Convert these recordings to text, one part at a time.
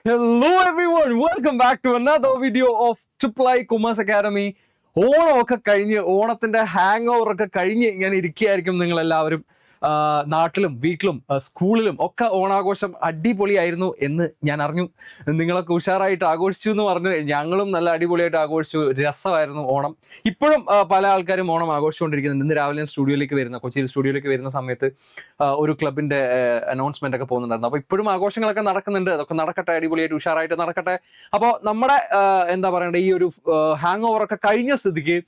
Hello everyone, welcome back to another video of Triple I Commerce Academy. ഓണമൊക്കെ കഴിഞ്ഞ് ഓണത്തിന്റെ hang over ഒക്കെ കഴിഞ്ഞ് ഇങ്ങനെ ഇരിക്കുകയായിരിക്കും നിങ്ങൾ എല്ലാവരും. നാട്ടിലും വീട്ടിലും സ്കൂളിലും ഒക്കെ ഓണാഘോഷം അടിപൊളിയായിരുന്നു എന്ന് ഞാൻ അറിഞ്ഞു. നിങ്ങളൊക്കെ ഉഷാറായിട്ട് ആഘോഷിച്ചു എന്ന് പറഞ്ഞു. ഞങ്ങളും നല്ല അടിപൊളിയായിട്ട് ആഘോഷിച്ചു. രസമായിരുന്നു ഓണം. ഇപ്പോഴും പല ആൾക്കാരും ഓണം ആഘോഷിച്ചുകൊണ്ടിരിക്കുന്നുണ്ട്. ഇന്ന് രാവിലെ ഞാൻ കൊച്ചിയിൽ സ്റ്റുഡിയോയിലേക്ക് വരുന്ന സമയത്ത് ഒരു ക്ലബിന്റെ അനൗൺസ്മെന്റ് ഒക്കെ പോകുന്നുണ്ടായിരുന്നു. അപ്പൊ ഇപ്പോഴും ആഘോഷങ്ങളൊക്കെ നടക്കുന്നുണ്ട്. അതൊക്കെ നടക്കട്ടെ, അടിപൊളിയായിട്ട് ഉഷാറായിട്ട് നടക്കട്ടെ. അപ്പോൾ നമ്മുടെ എന്താ പറയണ്ടേ, ഈ ഒരു ഹാങ് ഓവർ ഒക്കെ കഴിഞ്ഞ സ്ഥിതിക്ക്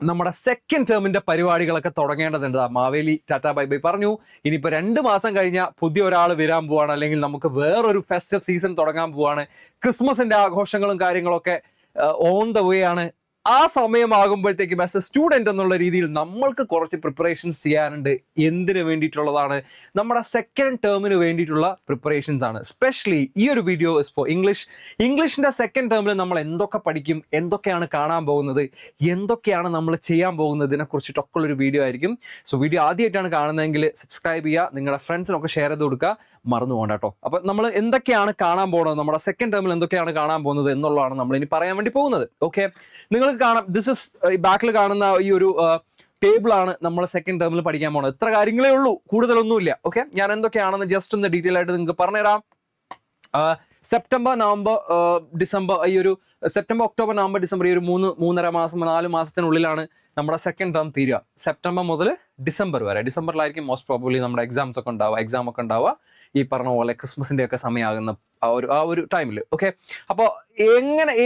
നമ്മുടെ സെക്കൻഡ് ടേമിന്റെ പരിപാടികളൊക്കെ തുടങ്ങേണ്ടതുണ്ട്. മാവേലി ടാറ്റാ ബൈ ബൈ പറഞ്ഞു. ഇനിയിപ്പോ 2 മാസം കഴിഞ്ഞാൽ പുതിയ ഒരാൾ വരാൻ പോവാണ്, അല്ലെങ്കിൽ നമുക്ക് വേറൊരു ഫെസ്റ്റീവ് സീസൺ തുടങ്ങാൻ പോവാണ്. ക്രിസ്മസിന്റെ ആഘോഷങ്ങളും കാര്യങ്ങളൊക്കെ ഓൺ ദ വേ ആണ്. ആ സമയമാകുമ്പോഴത്തേക്കും ആസ് എ സ്റ്റുഡൻറ് എന്നുള്ള രീതിയിൽ നമ്മൾക്ക് കുറച്ച് പ്രിപ്പറേഷൻസ് ചെയ്യാനുണ്ട്. എന്തിനു വേണ്ടിയിട്ടുള്ളതാണ്? നമ്മുടെ സെക്കൻഡ് ടേമിന് വേണ്ടിയിട്ടുള്ള പ്രിപ്പറേഷൻസ് ആണ്. സ്പെഷ്യലി ഈ ഒരു വീഡിയോ ഇസ് ഫോർ ഇംഗ്ലീഷിന്റെ സെക്കൻഡ് ടേമിൽ നമ്മൾ എന്തൊക്കെ പഠിക്കും, എന്തൊക്കെയാണ് കാണാൻ പോകുന്നത്, എന്തൊക്കെയാണ് നമ്മൾ ചെയ്യാൻ പോകുന്നത്, ഇതിനെ കുറിച്ചിട്ടൊക്കെ ഉള്ളൊരു വീഡിയോ ആയിരിക്കും. സോ വീഡിയോ ആദ്യമായിട്ടാണ് കാണുന്നതെങ്കിൽ സബ്സ്ക്രൈബ് ചെയ്യുക, നിങ്ങളുടെ ഫ്രണ്ട്സിനൊക്കെ ഷെയർ ചെയ്ത് കൊടുക്കുക, മറന്നു പോകണ്ട കേട്ടോ. അപ്പൊ നമ്മൾ എന്തൊക്കെയാണ് കാണാൻ പോകുന്നത്, നമ്മുടെ സെക്കൻഡ് ടേമിൽ എന്തൊക്കെയാണ് കാണാൻ പോകുന്നത് എന്നുള്ളതാണ് നമ്മൾ ഇനി പറയാൻ വേണ്ടി പോകുന്നത്. ഓക്കെ, നിങ്ങൾക്ക് കാണാം, ദിസ് ഇസ് ബാക്കിൽ കാണുന്ന ഈ ഒരു ടേബിൾ ആണ് നമ്മൾ സെക്കൻഡ് ടേമിൽ പഠിക്കാൻ പോകുന്നത്. ഇത്ര കാര്യങ്ങളേ ഉള്ളൂ, കൂടുതലൊന്നുമില്ല. ഓക്കെ, ഞാൻ എന്തൊക്കെയാണെന്ന് ജസ്റ്റ് ഒന്ന് ഡീറ്റെയിൽ ആയിട്ട് നിങ്ങൾക്ക് പറഞ്ഞുതരാം. സെപ്റ്റംബർ നവംബർ ഡിസംബർ, ഈ ഒരു സെപ്റ്റംബർ ഒക്ടോബർ നവംബർ ഡിസംബർ, ഈ ഒരു 3.5 മാസം 4 മാസത്തിനുള്ളിലാണ് നമ്മുടെ സെക്കൻഡ് ടേം തീരുക. സെപ്റ്റംബർ മുതൽ ഡിസംബർ വരെ. ഡിസംബറിലായിരിക്കും മോസ്റ്റ് പ്രോബബ്ലി നമ്മുടെ എക്സാം ഒക്കെ ഉണ്ടാവുക. ഈ പറഞ്ഞ പോലെ ക്രിസ്മസിന്റെ ഒക്കെ സമയമാകുന്ന ആ ഒരു ടൈമിൽ. ഓക്കെ, അപ്പോൾ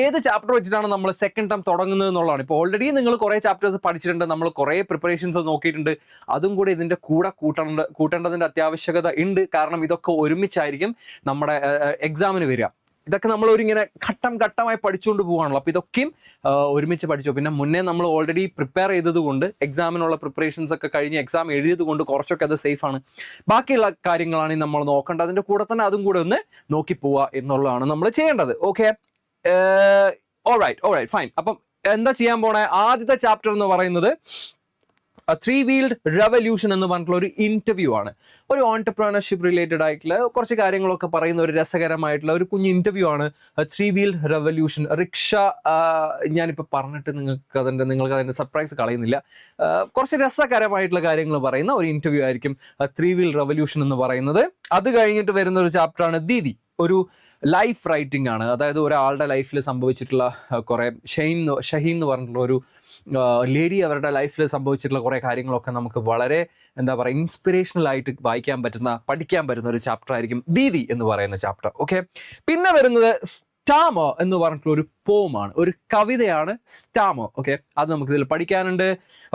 ഏത് ചാപ്റ്റർ വെച്ചിട്ടാണ് നമ്മൾ സെക്കൻഡ് ടേം തുടങ്ങുന്നത് എന്നുള്ളതാണ്. ഇപ്പോൾ ഓൾറെഡി നിങ്ങൾ കുറേ ചാപ്റ്റേഴ്സ് പഠിച്ചിട്ടുണ്ട്, നമ്മൾ കുറേ പ്രിപ്പറേഷൻസ് നോക്കിയിട്ടുണ്ട്. അതും കൂടി ഇതിന്റെ കൂടെ കൂട്ടേണ്ടതിന്റെ അത്യാവശ്യകത ഉണ്ട്. കാരണം ഇതൊക്കെ ഒരുമിച്ചായിരിക്കും നമ്മുടെ എക്സാമിന് വരിക. ഇതൊക്കെ നമ്മൾ ഇങ്ങനെ ഘട്ടമായി പഠിച്ചുകൊണ്ട് പോവാണല്ലോ. അപ്പൊ ഇതൊക്കെയും ഒരുമിച്ച് പഠിച്ചു. പിന്നെ മുന്നേ നമ്മൾ ഓൾറെഡി പ്രിപ്പയർ ചെയ്തത് കൊണ്ട്, എക്സാമിനുള്ള പ്രിപ്പറേഷൻസ് ഒക്കെ കഴിഞ്ഞ് എക്സാം എഴുതിയത് കൊണ്ട് കുറച്ചൊക്കെ അത് സേഫ് ആണ്. ബാക്കിയുള്ള കാര്യങ്ങളാണ് നമ്മൾ നോക്കേണ്ടത്. അതിന്റെ കൂടെ തന്നെ അതും കൂടെ ഒന്ന് നോക്കി പോവുക എന്നുള്ളതാണ് നമ്മൾ ചെയ്യേണ്ടത്. Okay, alright fine. അപ്പം എന്താ ചെയ്യാൻ പോണേ? ആദ്യത്തെ ചാപ്റ്റർ എന്ന് പറയുന്നത് ത്രീ വീൽഡ് റെവല്യൂഷൻ എന്ന് പറഞ്ഞിട്ടുള്ള ഒരു ഇന്റർവ്യൂ ആണ്. ഒരു ഓൺടർപ്രണർഷിപ്പ് റിലേറ്റഡ് ആയിട്ടുള്ള കുറച്ച് കാര്യങ്ങളൊക്കെ പറയുന്ന ഒരു രസകരമായിട്ടുള്ള ഒരു കുഞ്ഞ് ഇന്റർവ്യൂ ആണ് ത്രീ വീൽഡ് റെവല്യൂഷൻ. റിക്ഷ, ഞാനിപ്പോൾ പറഞ്ഞിട്ട് നിങ്ങൾക്ക് അതിൻ്റെ സർപ്രൈസ് കളയുന്നില്ല. കുറച്ച് രസകരമായിട്ടുള്ള കാര്യങ്ങൾ പറയുന്ന ഒരു ഇന്റർവ്യൂ ആയിരിക്കും ത്രീ വീൽഡ് റെവല്യൂഷൻ എന്ന് പറയുന്നത്. അത് കഴിഞ്ഞിട്ട് വരുന്ന ഒരു ചാപ്റ്ററാണ് ദീദി. ഒരു ലൈഫ് റൈറ്റിംഗ് ആണ്. അതായത് ഒരാളുടെ ലൈഫിൽ സംഭവിച്ചിട്ടുള്ള കുറേ ഷഹീൻ എന്ന് പറഞ്ഞിട്ടുള്ള ഒരു ലേഡി, അവരുടെ ലൈഫിൽ സംഭവിച്ചിട്ടുള്ള കുറേ കാര്യങ്ങളൊക്കെ നമുക്ക് വളരെ എന്താ പറയുക ഇൻസ്പിറേഷണൽ ആയിട്ട് പഠിക്കാൻ പറ്റുന്ന ഒരു ചാപ്റ്റർ ആയിരിക്കും ദീദി എന്ന് പറയുന്ന ചാപ്റ്റർ. ഓക്കെ, പിന്നെ വരുന്നത് സ്റ്റാമർ എന്ന് പറഞ്ഞിട്ടുള്ള ഒരു പോമാണ്, ഒരു കവിതയാണ് സ്റ്റാമർ. ഓക്കെ, അത് നമുക്ക് ഇതിൽ പഠിക്കാനുണ്ട്.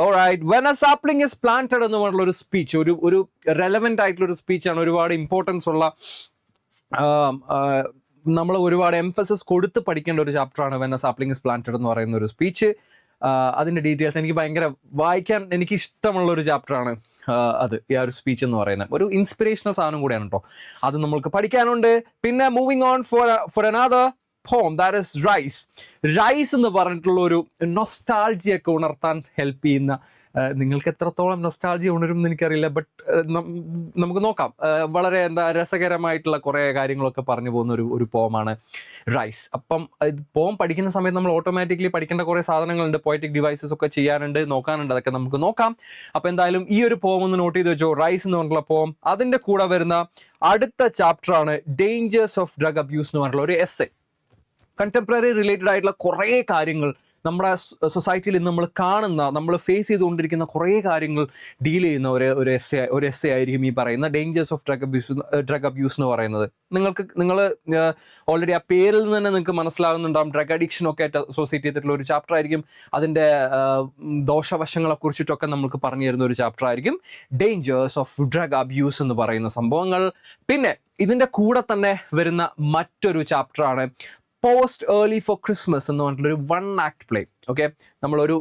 Alright, when a sapling is planted എന്ന് പറഞ്ഞിട്ടുള്ള ഒരു സ്പീച്ച്, ഒരു റെലവെന്റ് ആയിട്ടുള്ള ഒരു സ്പീച്ചാണ്. ഒരുപാട് ഇമ്പോർട്ടൻസ് ഉള്ള, നമ്മൾ ഒരുപാട് എംഫസിസ് കൊടുത്ത് പഠിക്കേണ്ട ഒരു ചാപ്റ്ററാണ് when a sapling is planted എന്ന് പറയുന്ന ഒരു സ്പീച്ച്. അതിൻ്റെ ഡീറ്റെയിൽസ് എനിക്ക് ഭയങ്കര വായിക്കാൻ എനിക്ക് ഇഷ്ടമുള്ള ഒരു ചാപ്റ്ററാണ് അത്. ഈ ഒരു സ്പീച്ച് എന്ന് പറയുന്നത് ഒരു ഇൻസ്പിറേഷണൽ സാധനം കൂടിയാണ് കേട്ടോ. അത് നമ്മൾക്ക് പഠിക്കാനുണ്ട്. പിന്നെ മൂവിങ് ഓൺ ഫോർ അനദർ പോം, ദാറ്റ് ഇസ് റൈസ് എന്ന് പറഞ്ഞിട്ടുള്ള ഒരു നൊസ്റ്റാൾജിയൊക്കെ ഉണർത്താൻ ഹെൽപ്പ് ചെയ്യുന്ന, നിങ്ങൾക്ക് എത്രത്തോളം നൊസ്റ്റാൾജിയ ഉണരും എന്ന് എനിക്കറിയില്ല, ബട്ട് നമുക്ക് നോക്കാം. വളരെ രസകരമായിട്ടുള്ള കുറേ കാര്യങ്ങളൊക്കെ പറഞ്ഞു പോകുന്ന ഒരു പോമാണ് റൈസ്. അപ്പം പോം പഠിക്കുന്ന സമയത്ത് നമ്മൾ ഓട്ടോമാറ്റിക്കലി പഠിക്കേണ്ട കുറേ സാധനങ്ങളുണ്ട്, പോയറ്റിക് ഡിവൈസസ് ഒക്കെ ചെയ്യാനുണ്ട്, നോക്കാനുണ്ട്. അതൊക്കെ നമുക്ക് നോക്കാം. അപ്പം എന്തായാലും ഈ ഒരു പോം ഒന്ന് നോട്ട് ചെയ്ത് വെച്ചോ, റൈസ് എന്ന് പറഞ്ഞിട്ടുള്ള പോം. അതിൻ്റെ കൂടെ വരുന്ന അടുത്ത ചാപ്റ്ററാണ് ഡേഞ്ചേഴ്സ് ഓഫ് ഡ്രഗ് അബ്യൂസ് എന്ന് പറഞ്ഞിട്ടുള്ള ഒരു എസ്സേ. കണ്ടംപററി റിലേറ്റഡ് ആയിട്ടുള്ള കുറേ കാര്യങ്ങൾ നമ്മുടെ സൊസൈറ്റിയിൽ ഇന്ന് നമ്മൾ കാണുന്ന, നമ്മൾ ഫേസ് ചെയ്തുകൊണ്ടിരിക്കുന്ന കുറേ കാര്യങ്ങൾ ഡീൽ ചെയ്യുന്ന ഒരു എസ്സേ ആയിരിക്കും ഈ പറയുന്ന ഡേഞ്ചേഴ്സ് ഓഫ് ഡ്രഗ് അബ്യൂസ് എന്ന് പറയുന്നത്. നിങ്ങൾ ഓൾറെഡി ആ പേരിൽ നിന്ന് തന്നെ നിങ്ങൾക്ക് മനസ്സിലാകുന്നുണ്ടാകും, ഡ്രഗ് അഡിക്ഷനൊക്കെ ആയിട്ട് അസോസിയേറ്റ് ചെയ്തിട്ടുള്ള ഒരു ചാപ്റ്റർ ആയിരിക്കും. അതിൻ്റെ ദോഷവശങ്ങളെ കുറിച്ചിട്ടൊക്കെ നമുക്ക് പറഞ്ഞു തരുന്ന ഒരു ചാപ്റ്റർ ആയിരിക്കും ഡേഞ്ചേഴ്സ് ഓഫ് ഡ്രഗ് അബ്യൂസ് എന്ന് പറയുന്ന സംഭവങ്ങൾ. പിന്നെ ഇതിൻ്റെ കൂടെ തന്നെ വരുന്ന മറ്റൊരു ചാപ്റ്ററാണ് പോസ്റ്റ് ഏർലി ഫോർ ക്രിസ്മസ് എന്ന് പറഞ്ഞിട്ടുള്ളൊരു 1 act പ്ലേ. ഓക്കെ, നമ്മളൊരു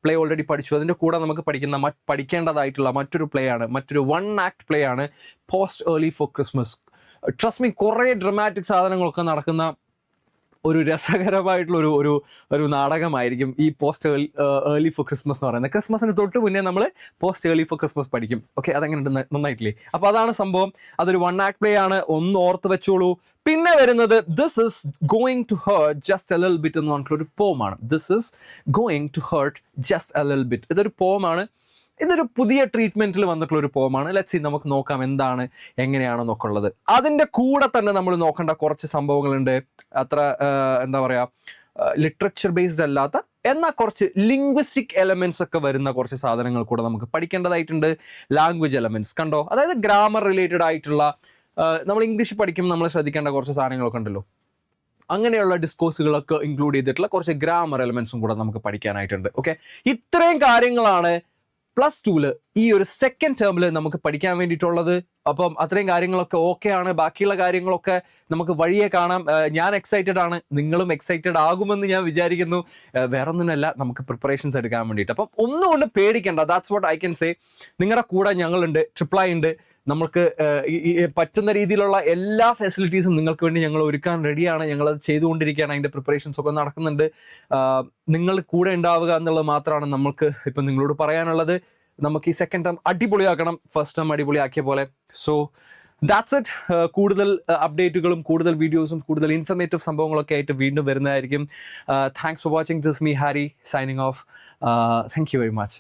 പ്ലേ ഓൾറെഡി പഠിച്ചു. അതിൻ്റെ കൂടെ നമുക്ക് പഠിക്കേണ്ടതായിട്ടുള്ള മറ്റൊരു പ്ലേ ആണ്, മറ്റൊരു 1 act പ്ലേ ആണ് post early for Christmas. Trust me, കുറേ ഡ്രമാറ്റിക് സാധനങ്ങളൊക്കെ നടക്കുന്ന ഒരു രസകരമായിട്ടുള്ള ഒരു ഒരു നാടകമായിരിക്കും ഈ പോസ്റ്റ് ഏർലി ഫോർ ക്രിസ്മസ് എന്ന് പറയുന്നത്. ക്രിസ്മസിന് തൊട്ട് മുന്നേ നമ്മൾ പോസ്റ്റ് ഏർലി ഫോർ ക്രിസ്മസ് പഠിക്കും. ഓക്കെ, അതെങ്ങനെയുണ്ട്, നന്നായിട്ടില്ലേ? അപ്പോൾ അതാണ് സംഭവം. അതൊരു 1 ആക്ട് പ്ലേ ആണ്, ഒന്ന് ഓർത്ത് വെച്ചോളൂ. പിന്നെ വരുന്നത് this is going to hurt just a little bit എന്ന് പറഞ്ഞിട്ടുള്ള ഒരു പോമാണ്. This is going to hurt just a little bit. ഇതൊരു പോമാണ്. ഇതൊരു പുതിയ ട്രീറ്റ്മെന്റിൽ വന്നിട്ടുള്ള ഒരു പോമാണ്. ലെറ്റ്സ് സീ, നമുക്ക് നോക്കാം എന്താണ് എങ്ങനെയാണെന്നൊക്കെ ഉള്ളത്. അതിൻ്റെ കൂടെ തന്നെ നമ്മൾ നോക്കേണ്ട കുറച്ച് സംഭവങ്ങളുണ്ട്. അത്ര എന്താ പറയുക, ലിറ്ററേച്ചർ ബേസ്ഡ് അല്ലാത്ത എന്നാൽ കുറച്ച് ലിംഗ്വിസ്റ്റിക് എലമെന്റ്സ് ഒക്കെ വരുന്ന കുറച്ച് സാധനങ്ങൾ കൂടെ നമുക്ക് പഠിക്കേണ്ടതായിട്ടുണ്ട്. ലാംഗ്വേജ് എലമെന്റ്സ് കണ്ടോ, അതായത് ഗ്രാമർ റിലേറ്റഡ് ആയിട്ടുള്ള നമ്മൾ ഇംഗ്ലീഷ് പഠിക്കുമ്പോൾ നമ്മൾ ശ്രദ്ധിക്കേണ്ട കുറച്ച് സാധനങ്ങളൊക്കെ ഉണ്ടല്ലോ. അങ്ങനെയുള്ള ഡിസ്കോഴ്സുകളൊക്കെ ഇൻക്ലൂഡ് ചെയ്തിട്ടുള്ള കുറച്ച് ഗ്രാമർ എലമെന്റ്സും കൂടെ നമുക്ക് പഠിക്കാനായിട്ടുണ്ട്. ഓക്കെ, ഇത്രയും കാര്യങ്ങളാണ് +2 ഈ ഒരു സെക്കൻഡ് ടേമിൽ നമുക്ക് പഠിക്കാൻ വേണ്ടിയിട്ടുള്ളത്. അപ്പം അത്രയും കാര്യങ്ങളൊക്കെ ഓക്കെ ആണ്. ബാക്കിയുള്ള കാര്യങ്ങളൊക്കെ നമുക്ക് വഴിയെ കാണാം. ഞാൻ എക്സൈറ്റഡ് ആണ്, നിങ്ങളും എക്സൈറ്റഡ് ആകുമെന്ന് ഞാൻ വിചാരിക്കുന്നു. വേറൊന്നിനല്ല, നമുക്ക് പ്രിപ്പറേഷൻസ് എടുക്കാൻ വേണ്ടിയിട്ട്. അപ്പം ഒന്നുകൊണ്ട് പേടിക്കേണ്ട. That's what I can say. നിങ്ങളുടെ കൂടെ ഞങ്ങളുണ്ട്, ട്രിപ്ലൈ ഉണ്ട്. നമുക്ക് പറ്റുന്ന രീതിയിലുള്ള എല്ലാ ഫെസിലിറ്റീസും നിങ്ങൾക്ക് വേണ്ടി ഞങ്ങൾ ഒരുക്കാൻ റെഡിയാണ്. ഞങ്ങളത് ചെയ്തുകൊണ്ടിരിക്കുകയാണ്. അതിൻ്റെ പ്രിപ്പറേഷൻസ് ഒക്കെ നടക്കുന്നുണ്ട്. നിങ്ങൾ കൂടെ ഉണ്ടാവുക എന്നുള്ളത് മാത്രമാണ് നമുക്ക് ഇപ്പം നിങ്ങളോട് പറയാനുള്ളത്. നമുക്ക് ഈ സെക്കൻഡ് ടേം അടിപൊളിയാക്കണം, ഫസ്റ്റ് ടേം അടിപൊളിയാക്കിയ പോലെ. So that's it. കൂടുതൽ അപ്ഡേറ്റുകളും കൂടുതൽ വീഡിയോസും കൂടുതൽ ഇൻഫർമേറ്റീവ് സംഭവങ്ങളൊക്കെ ആയിട്ട് വീണ്ടും വരുന്നതായിരിക്കും. Thanks for watching. This me Harry signing off. Thank you very much.